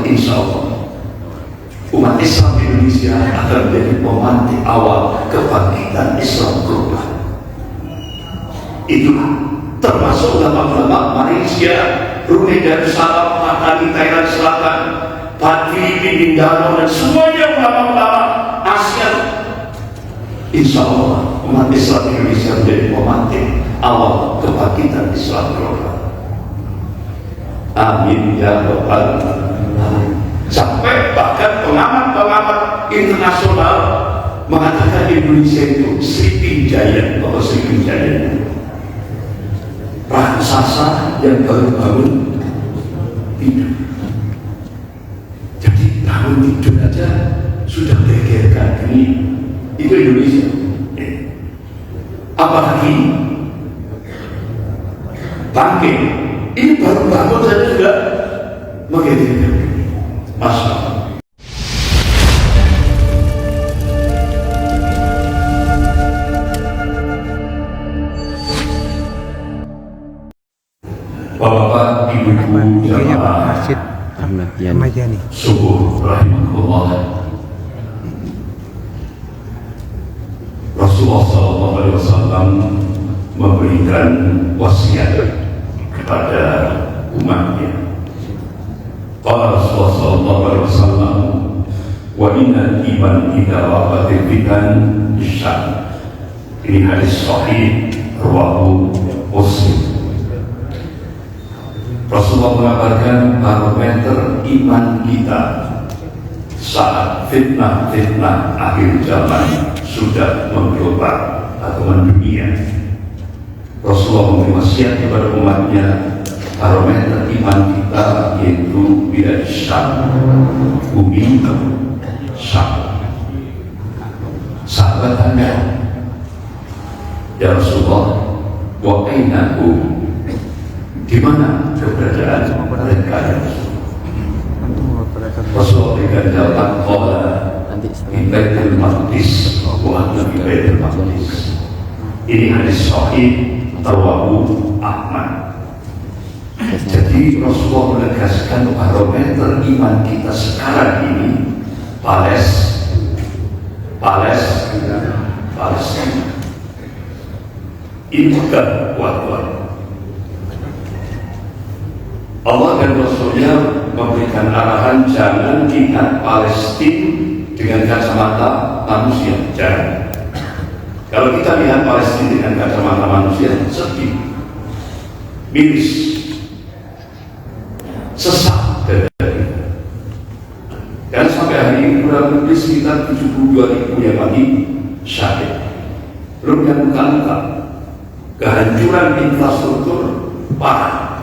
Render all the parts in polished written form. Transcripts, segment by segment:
insya Allah umat Islam Indonesia akan menjadi pemantik awal kebangkitan Islam global. Itulah termasuk ulama-ulama Malaysia, Brunei Darussalam, Patani, Thailand Selatan, Filipina, Mindanao, dan semuanya ulama-ulama Asia. Insya Allah umat Islam Indonesia menjadi pemantik awal kebangkitan Islam global. Amin ya rabbal alamin. Sampai bahkan pengamat-pengamat internasional mengatakan Indonesia itu sleeping giant atau sleeping giant, raksasa yang baru bangun tidur. Jadi bangun tidur aja sudah bergerak dunia. Itu Indonesia. Apalagi bangkit, ini baru bangun saja sudah menggerakkan. Masya Allah. Bapak, ibu-ibu, jamaah Masjid Ahmad Yani subuh rahimahullah. Rasulullah SAW memberikan wasiat kepada umatnya. Qala Rasulullah SAW, wa inna iman idza waqatil fitan isyan. Ini hadis sahih rawahu Muslim. Rasulullah mengabarkan barometer iman kita saat fitnah-fitnah akhir zaman sudah mengglobal atau mendunia. Rasulullah memberi wasiat kepada umatnya, barometer iman kita yaitu bila Syam, bumi Syam. Sahabat tanya, ya Rasulullah, wa ainahu, di mana keberadaan mereka ya Rasulullah? Rasulullah berikan jawaban, qala di Baitul Maqdis wa anna fi Baitul Maqdis. Ini hadis sahih rawahu Ahmad. Jadi Rasulullah menegaskan barometer iman kita sekarang ini Palestina. Ini bukan kuat-kuat. Allah dan Rasulnya memberikan arahan jangan lihat Palestina dengan kacamata manusia. Jangan. Kalau kita lihat Palestina dengan kacamata manusia, sedih, miris, sesat dan sampai hari ini kurang lebih sekitar 72.000 yang mati syahid. Belum yang luka-luka, kehancuran infrastruktur parah.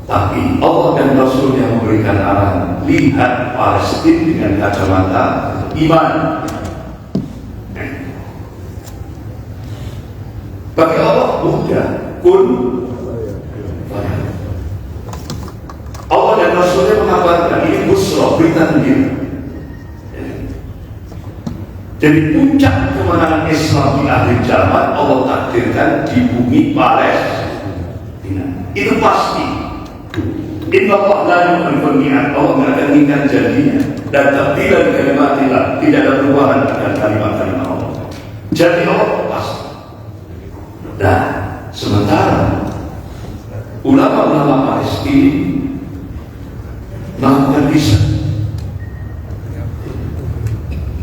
Tapi Allah dan Rasulnya memberikan arahan, lihat Palestina dengan kacamata iman. Bagi Allah mudah, kun. Allah dan Rasulnya mengabarkan ini busra, berita gembira. Jadi puncak kemenangan Islam di akhir zaman Allah takdirkan di bumi Palestina. Itu pasti. Inna Allah la yukhliful mi'ad. Allah tidak akan ingkar janjinya. Dan tabdilan kalimatillah, tidak ada perubahan dengan kalimat-kalimat Allah. Janji Allah pasti. Nah, sementara ulama-ulama Palestina melakukan riset.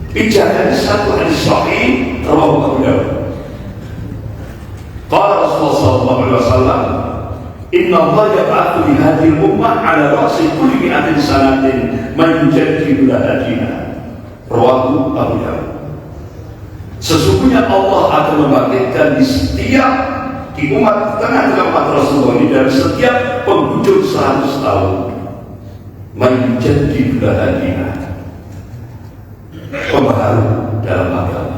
Bicara satu hadis sahih rawahu Abu Dawud. Qala Rasulullah sallallahu alaihi wasallam, inna Allah yab'atsu li hadhihi al-ummah 'ala ra'si kulli mi'atin sanatin man yujaddidu laha dinaha. Rawahu Abu Dawud. Sesungguhnya Allah akan membangkitkan di umat tengah-tengah umat Rasulullah ini dari setiap penghujung 100 tahun menjadi bulan pembaharu dalam agama.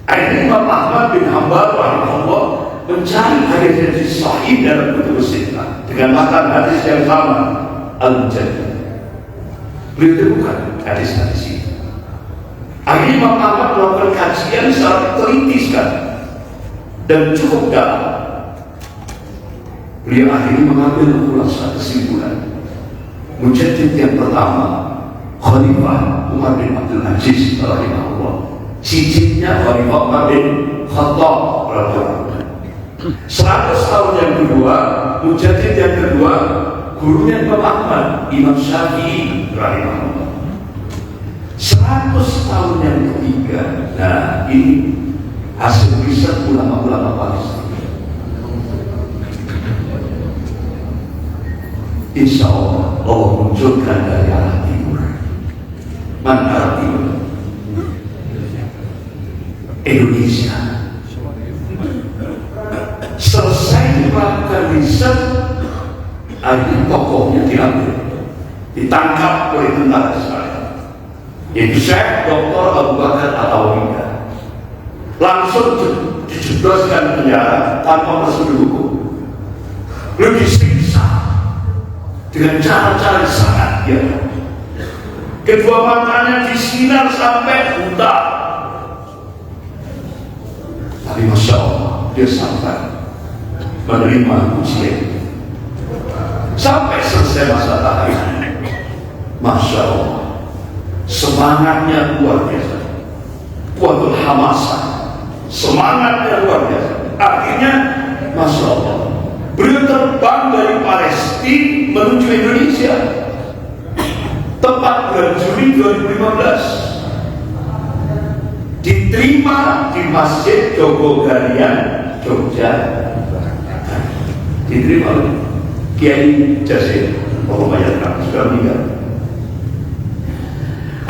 Akhirnya Imam Ahmad bin Hanbal rahimahullah mencari hadis-hadis sahih dalam kutub sittah dengan matan hadis yang sama, al-Mujaddid. Beliau temukan hadis-hadis ini. Akhirnya Imam Ahmad melakukan kajian secara teliti sekali dan cukup dalam. beliau akhirnya mengambil khulasa kesimpulan. Mujaddid yang pertama Khalifah Umar bin Abdul Aziz rahimahullah, cicitnya Khalifah Umar bin Khattab radhiyallahu anhu. 100 tahun yang kedua, Mujaddid yang kedua, gurunya Imam Ahmad, Imam Syafi'i rahimahullah. 100 tahun yang ketiga, nah ini hasil riset ulama-ulama Palestina. Insya Allah Allah munculkan dari arah timur. Mana arah timur? Indonesia. Selesai melakukan riset, akhirnya tokohnya diambil, ditangkap oleh tentara Israel, yaitu Syekh Dr. Abu Bakar Al-Awiyah. Langsung dijebloskan penjara tanpa prosedur hukum. Beliau disiksa dengan cara-cara yang sangat biasa. Kedua matanya disinar sampai buta. Tapi Masya Allah, dia sampai menerima ujian sampai selesai masa tahanan. Masya Allah, semangatnya luar biasa, kuatul hamasah, semangatnya luar biasa. Akhirnya Masya Allah, beliau terbang dari Palestina menuju Indonesia tepat bulan Juli 2015, diterima di Masjid Jogogarian, Jogja, diterima oleh Kiai Jasir Muhammad sudah meninggal.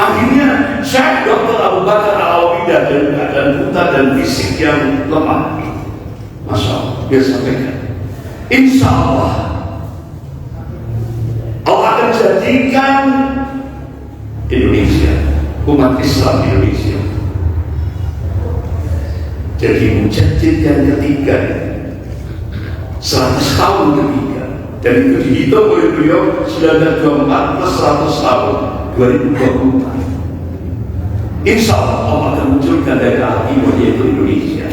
Akhirnya Syekh Dr. Abu Bakar Al-Awiyah dengan keadaan buta dan fisik yang lemah, Masya Allah, dia sampaikan, insya Allah Allah akan jadikan Indonesia, umat Islam Indonesia, jadi Mujaddid yang ketiga, 100 tahun ketiga, dan itu dihitung oleh beliau 1924 plus 100 tahun 2024. Insya Allah akan munculkan daerah timur, yaitu Indonesia.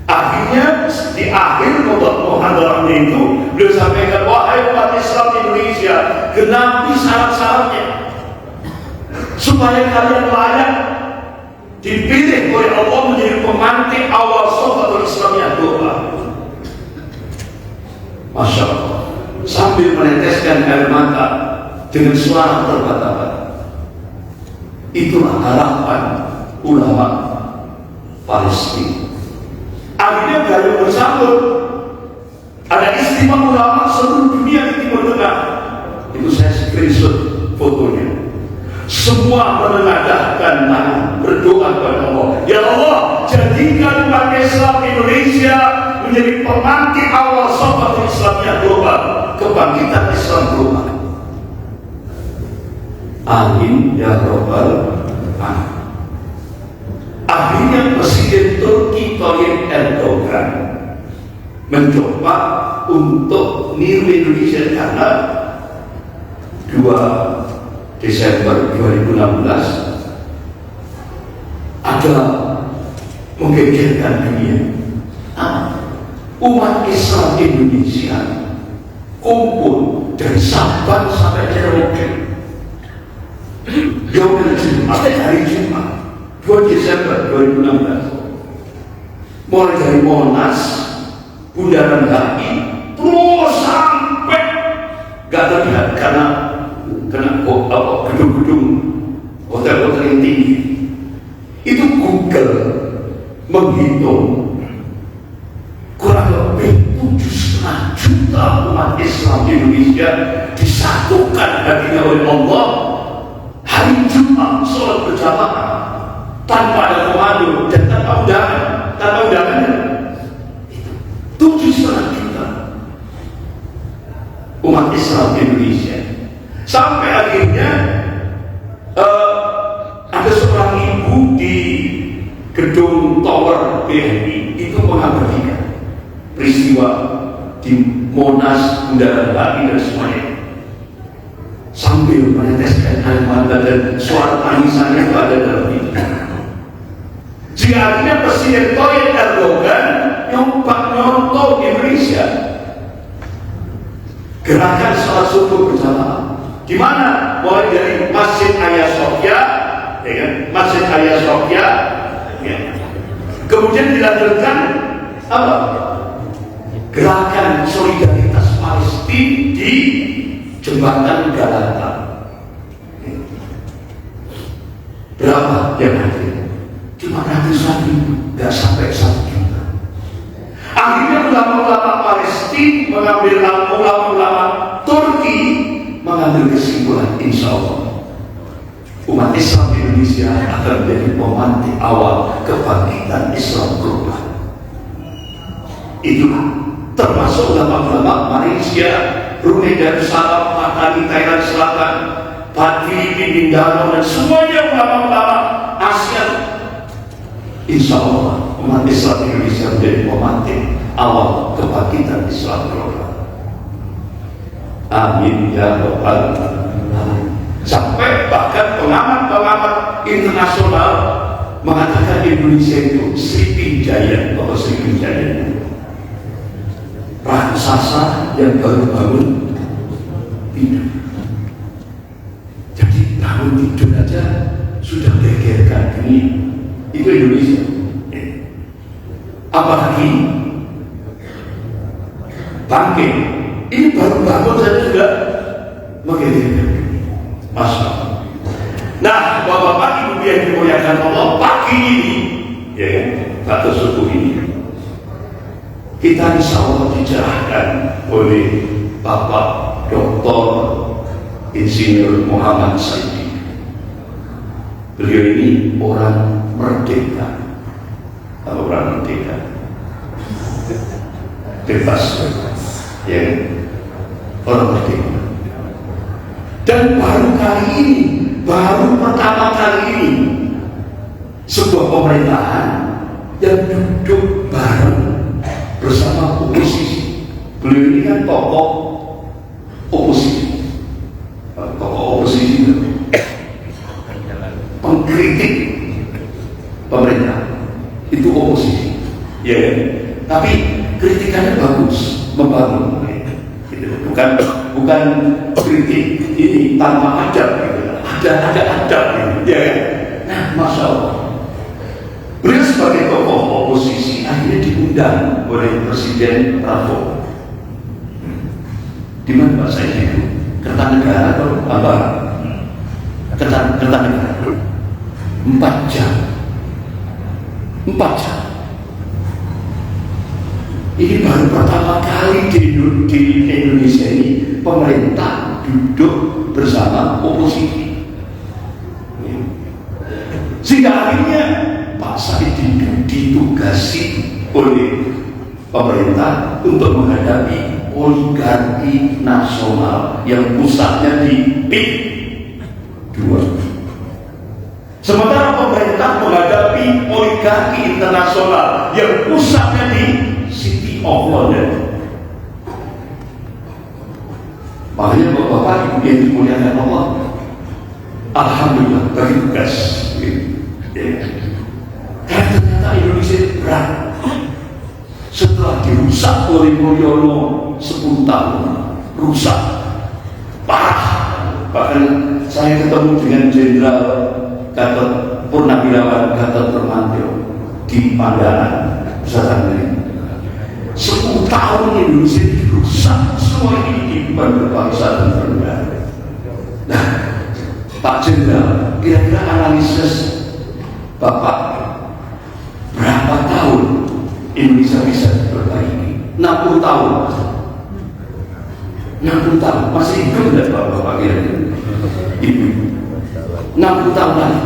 Akhirnya di akhir muhadarahnya itu beliau sampaikan, wahai umat Islam Indonesia, genapi syarat-syaratnya supaya kalian layak dipilih oleh Allah menjadi pemantik awal Safatul Islamiyah doa. Masya Allah, sambil meneteskan air mata dengan suara terbata-bata. Itulah harapan ulama Palestina. Akhirnya gayung bersambut, ada istimewa ulama seluruh dunia di Timur Tengah. Itu saya screenshot fotonya. Semua menengadahkan tangan, berdoa kepada Allah, ya Allah, jadikan umat Islam Indonesia menjadi pemantik awal Safatul Islamiyah global, kebangkitan Islam global. Amin ya Rabbal Alamin. Akhirnya Presiden Turki Tayyip Erdogan mencoba untuk niru Indonesia karena 2 Desember 2016 ada menggegerkan dunia. Umat Islam Indonesia kumpul dari Sabang sampai Merauke. Hari Jumat 2 Desember 2016, mulai dari Monas, Bundaran HI, terus sampai gak terlihat karena gedung-gedung hotel-hotel yang tinggi. Itu Google menghitung kurang lebih 7,5 juta umat Islam di Indonesia disatukan hatinya oleh Allah hari Jumat sholat berjamaah tanpa ada komando dan tanpa undangan. 7,5 juta umat Islam di Indonesia. Sampai akhirnya ada seorang ibu di gedung Tower BNI itu mengabadikan peristiwa di Monas, Bundaran HI dan semuanya, sambil meneteskan air mata dan suara tangisannya itu ada dalam itu. Jika akhirnya Presiden Tayyip Erdogan nyontoh Indonesia, gerakan sholat subuh berjamaah. Di mana? Mulai dari Masjid Hagia Sophia, ya kan? Masjid Hagia Sophia, ya. Kemudian dilanjutkan apa? Gerakan solidaritas Palestina di Jembatan Galata. Berapa yang hadir? Cuma ratusan ribu, nggak sampai 1 juta. Akhirnya ulama-ulama Palestina mengambil, ulama-ulama Turki mengambil kesimpulan, insya Allah umat Islam di Indonesia akan menjadi pemantik awal kebangkitan Islam global. Itulah termasuk ulama-ulama Malaysia, Brunei Darussalam, Patani, Thailand Selatan, Filipina, Mindanao, dan semuanya ulama-ulama Asia. Insya Allah umat Islam Indonesia menjadi pemantik awal kebangkitan Islam global. Amin ya rabbal alamin. Sampai bahkan pengamat-pengamat internasional mengatakan Indonesia itu Sriwijaya atau Sriwijaya, raksasa yang baru bangun tidur. Jadi bangun tidur aja sudah gegerkan dunia. Itu Indonesia. Apalagi bangkit, ini baru bangun saja sudah menggegerkan. Masya Allah. Nah, bapak-bapak, ibu yang dimuliakan Allah, pagi ini, ya kan, atau subuh ini, kita insya Allah dicerahkan oleh Bapak Dr. Insinyur Muhammad Saidi. Beliau ini orang merdeka, orang merdeka, bebas, ya, orang merdeka. Dan baru kali ini, baru pertama kali ini, sebuah pemerintahan yang duduk bareng bersama oposisi. Beliau ini kan tokoh oposisi, pengkritik pemerintah, itu oposisi, ya. Tapi kritikannya bagus, membangun. Bukan kritik ini tanpa adab, gitu. ada adab, gitu. Ya. Nah, masya Allah. Beliau sebagai tokoh oposisi akhirnya diundang oleh Presiden Prabowo. Di mana Pak Said itu? Kertanegara atau apa? Kertanegara. 4 jam. 4 jam. Ini baru pertama kali di Indonesia ini pemerintah duduk bersama oposisi. Sehingga akhirnya Pak Said ditugasi oleh pemerintah untuk menghadapi oligarki nasional yang pusatnya di PIK 2. Sementara pemerintah menghadapi oligarki internasional yang pusatnya di City of London. Makanya bapak-bapak ibu yang dimuliakan Allah, alhamdulillah bagi tugas. Karena ternyata Indonesia berat. Setelah dirusak oleh Mulyono 10 tahun, rusak parah. Bahkan saya ketemu dengan Jenderal Gatot Purnawirawan Gatot Nurmantio di Pandangan, Pusat Anggrek. 10 tahun Indonesia dirusak, semua ini berbangsa dan bernegara. Nah, Pak Jenderal, kira-kira analisis Bapak berapa tahun Indonesia bisa diperbaiki? 60 tahun. 60 tahun masih hidup tidak Bapak kira-kira? Ibu 60 tahun lagi.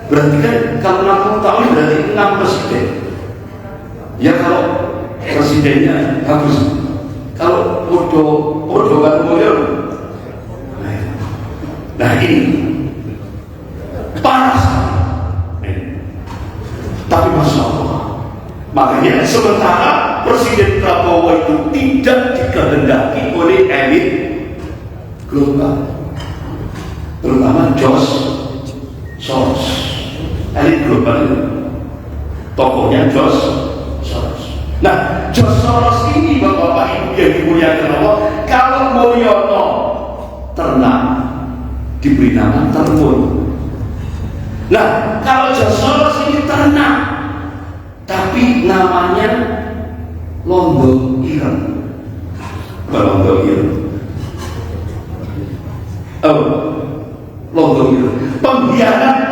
Berarti kan kalau 60 tahun berarti 6 presiden. Ya kalau presidennya bagus, kalau podo kan Mulyono. Nah ini panas. Tapi masya Allah, makanya sementara Presiden Prabowo itu tidak dikehendaki oleh elit global, terutama George Soros, elit global itu, tokohnya George Soros. Nah, George Soros ini bapak-bapak ibu yang dimuliakan Allah. Kalau Mulyono ternak diberi nama Termun. Nah, kalau Josoros ini ternak, tapi namanya Londo Ireng. Londo Ireng. Oh, Londo Ireng. Pengkhianat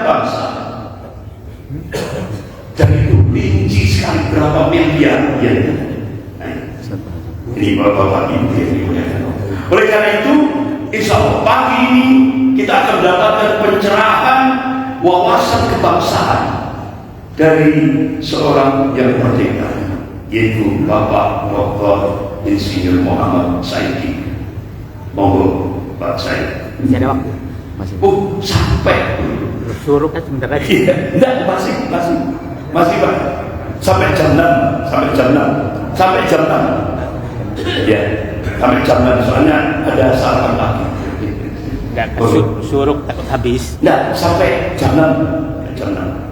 bangsa. Dan itu rinci sekali berapa miliar ya. Ini bapak-bapak ibu yang dimuliakan. Oleh karena itu, insya Allah pagi ini kita akan mendapatkan pencerahan wawasan kebangsaan dari seorang yang merdeka, yaitu Bapak Dr. Insinyur Muhammad Saidi. Monggo Pak Said. Masih ada waktu? Masih. Sampai suruh kan sebentar lagi. Iya, enggak, masih Pak. Sampai jam 6, sampai jam 6. Ya, sampai jam 6 soalnya ada sarapan pagi. Enggak, suruh takut habis. Enggak, sampai jam 6.